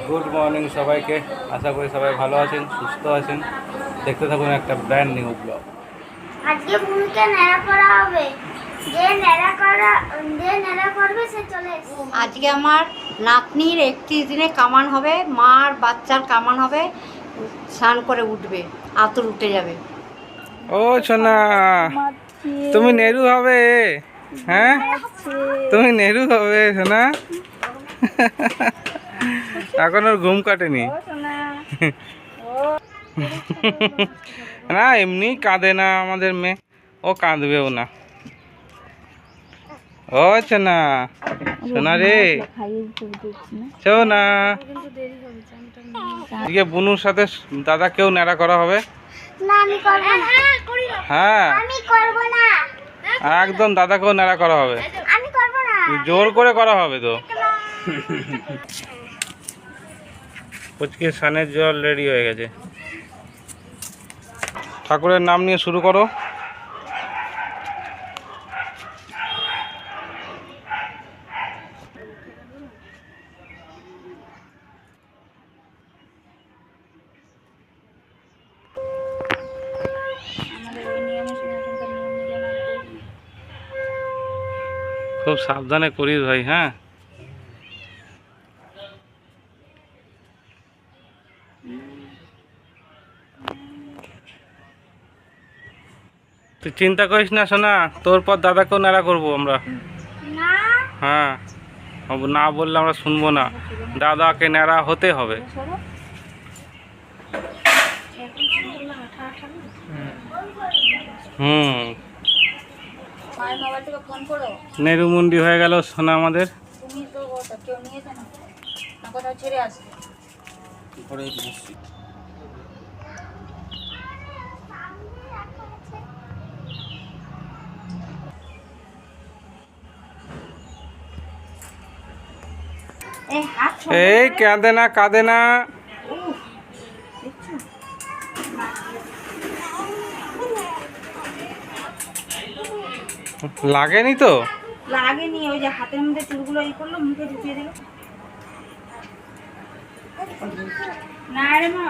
Good morning সবাইকে। আশা করি সবাই ভালো আছেন, সুস্থ আছেন। দেখতে থাকুন একটা ব্র্যান্ড নিউ ব্লগ। আজকে বুনুকে নেড়া করা হবে। যে নেড়া করবে সে চলে এসেছে। আজকে আমার নাতনির 31 দিনে কামান হবে, মার বাচ্চার কামান হবে, স্নান করে উঠবে, আতর উঠে যাবে। ও সোনা, তুমি নেরু হবে? হ্যাঁ, তুমি নেরু হবে সোনা। এখন ওর ঘুম কাটেনি। না, এমনি কাঁদে না আমাদের মেয়ে, ও কাঁদবেও না। ও সোনা, সোনা রে, সোনা। এদিকে বুনুর সাথে দাদাকেও ন্যাড়া করা হবে। না আমি করব না। হ্যাঁ, আমি করব না। একদম দাদাকেও ন্যাড়া করা হবে। আমি করব না। জোর করে করা হবে তো। পুচকে স্নানের জল রেডি হয়ে গেছে। ঠাকুরের নাম নিয়ে শুরু করো। খুব সাবধানে করিস ভাই। হ্যাঁ, তুই চিন্তা করিস না সোনা, তোর পর দাদাকেও নাড়া করবো আমরা। না হ্যাঁ, না বললে আমরা শুনবো না, দাদাকে ন্যাড়া হতে হবে। হুম, নেরুমুন্ডি হয়ে গেল সোনা আমাদের। এই কাঁদে না, কাঁদে না। লাগেনি তো? লাগেনি, ওই যে হাতের মধ্যে চুলগুলো ই করলো, মুখে ঢুকিয়ে দিল। না রে মা,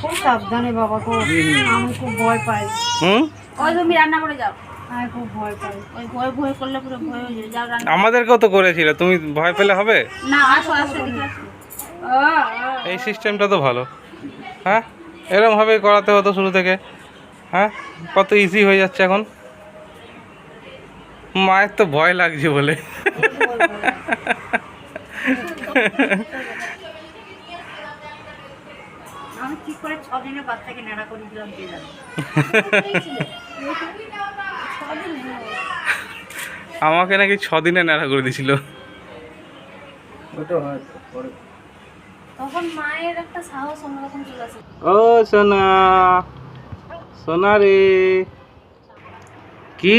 খুব সাবধানে বাবা, খুব আমি খুব ভয় পাই। ওই তুমি রান্না করে যাও। আমি খুব ভয় পাই, ওই ভয় ভয় করলে পুরো ভয় হয়ে যায়। যাও রান্না। আমাদেরকেও তো করেছিল, তুমি ভয় পেলে হবে? না, আসো আসো, এদিকে আসো। এই সিস্টেমটা তো ভালো। হ্যাঁ, এরমভাবেই করাতে হতো শুরু থেকে। হ্যাঁ, কত ইজি হয়ে যাচ্ছে এখন। মায়ের তো ভয় লাগছে বলে। আমি ঠিক করে 6 দিনের বাচ্চাকে নেড়া করে দিলাম, কে জানে। আমাকে নাকি 6 দিনে ন্যাড়া করে দিছিল। তখন মায়ের একটা সাহস অন্যরকম চলে আসে। ও সোনা, সোনা রে, কি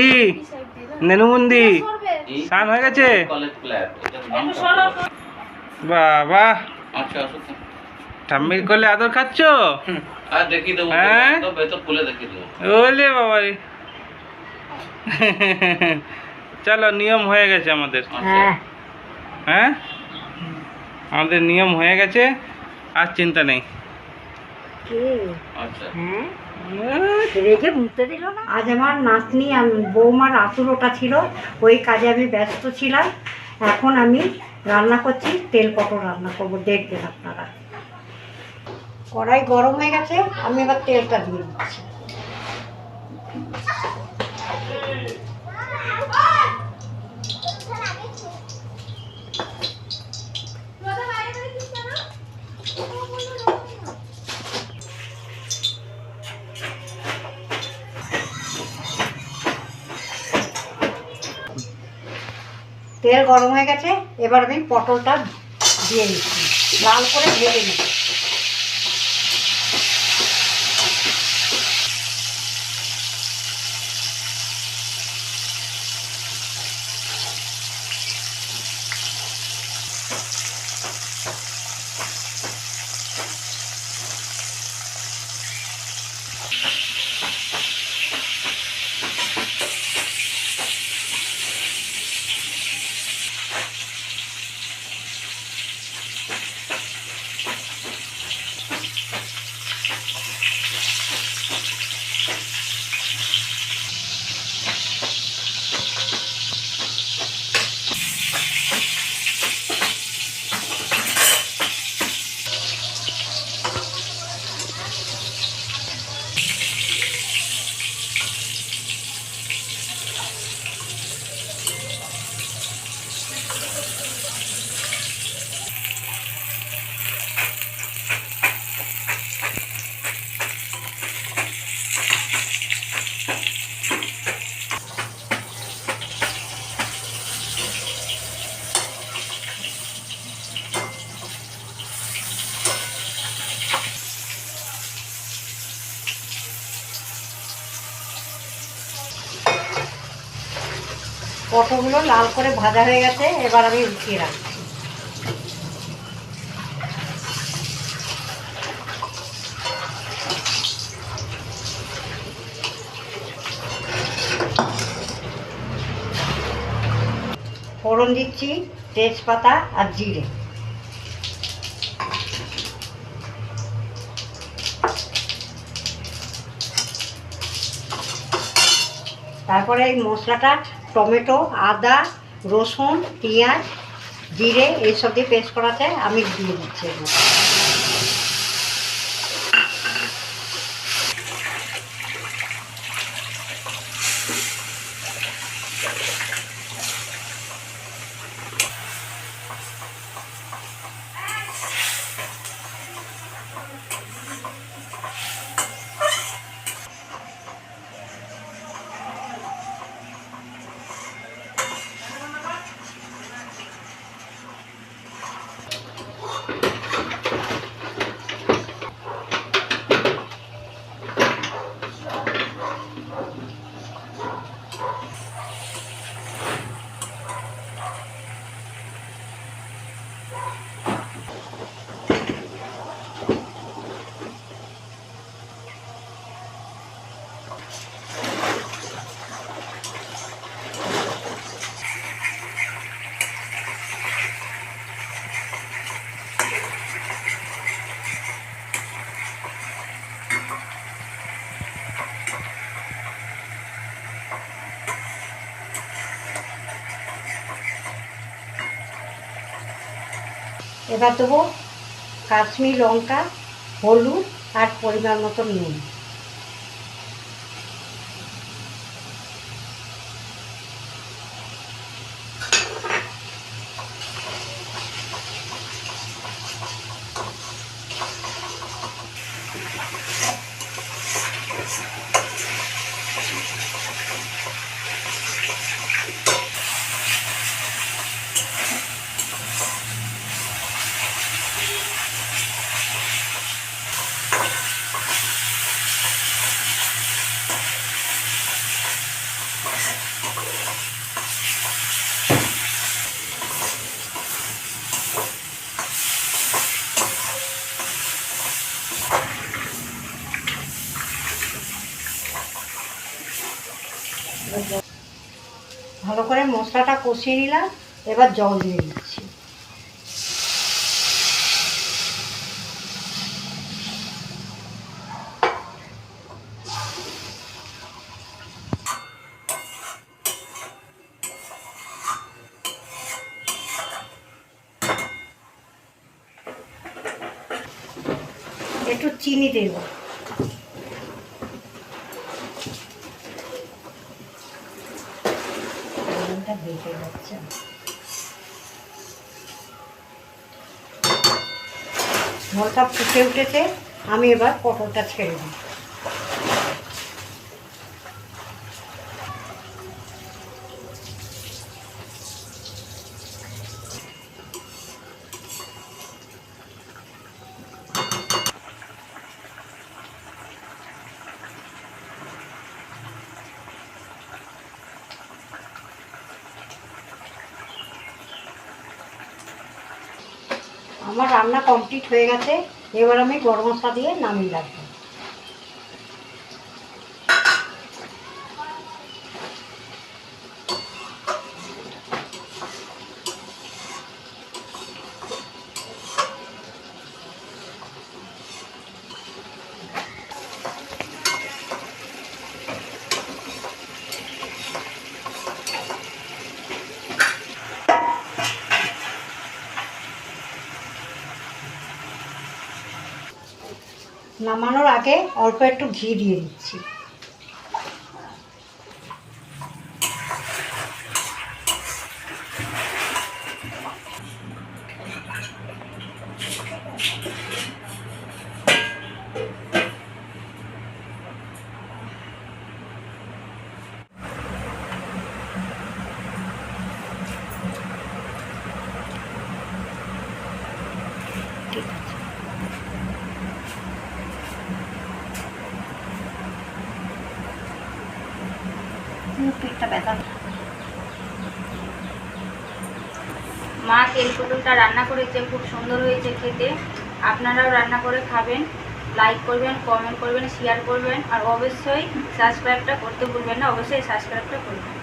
নেনুমন্দি স্নান হয়ে গেছে? বাবা, ঠাম্মির কোলে আদর খাচ্ছ? হ্যাঁ, ওলে বাবা রে। চলো, নিয়ম হয়ে গেছে আমাদের। হ্যাঁ, আমাদের নিয়ম হয়ে গেছে, আর চিন্তা নেই। আজ আমার নাতনি বৌমার আতুর ওটা ছিল, ওই কাজে আমি ব্যস্ত ছিলাম। এখন আমি রান্না করছি, তেল পটল রান্না করবো, দেখবেন আপনারা। কড়াই গরম হয়ে গেছে, আমি এবার তেলটা দিয়ে দিচ্ছি। তেল গরম হয়ে গেছে, এবার আমি পটলটা দিয়ে দিচ্ছি, লাল করে ভেজে নিচ্ছি। পটলগুলো লাল করে ভাজা হয়ে গেছে, এবার আমি উঠিয়ে রাখছি। ফোড়ন দিচ্ছি তেজপাতা আর জিরে। তারপরে এই মশলাটা টমেটো, আদা, রসুন, পেঁয়াজ, জিরে এইসব দিয়ে পেস্ট করাতে আমি দিয়ে দিচ্ছি এর মধ্যে। এবার দেবো কাশ্মীর লঙ্কা, হলুদ আর পরিমাণ মতো নুন। ভালো করে মশলাটা কষিয়ে নিলাম, এবার জল দিয়ে দিচ্ছি। একটু চিনি দেবো। বেঁকে যাচ্ছে, ঝোলটা ফুটে উঠেছে, আমি এবার পটলটা ছেড়ে দিই। আমার রান্না কমপ্লিট হয়ে গেছে, এবার আমি গরম মশলা দিয়ে নামিয়ে রাখবো। নামানোর আগে অল্প একটু ঘি দিয়ে দিচ্ছি। ঠিক আছে, পেটটা ব্যথা। মা তেল পটলটা রান্না করেছে, খুব সুন্দর হয়েছে খেতে। আপনারাও রান্না করে খাবেন, লাইক করবেন, কমেন্ট করবেন, শেয়ার করবেন, আর অবশ্যই সাবস্ক্রাইবটা করতে ভুলবেন না, অবশ্যই সাবস্ক্রাইবটা করবেন।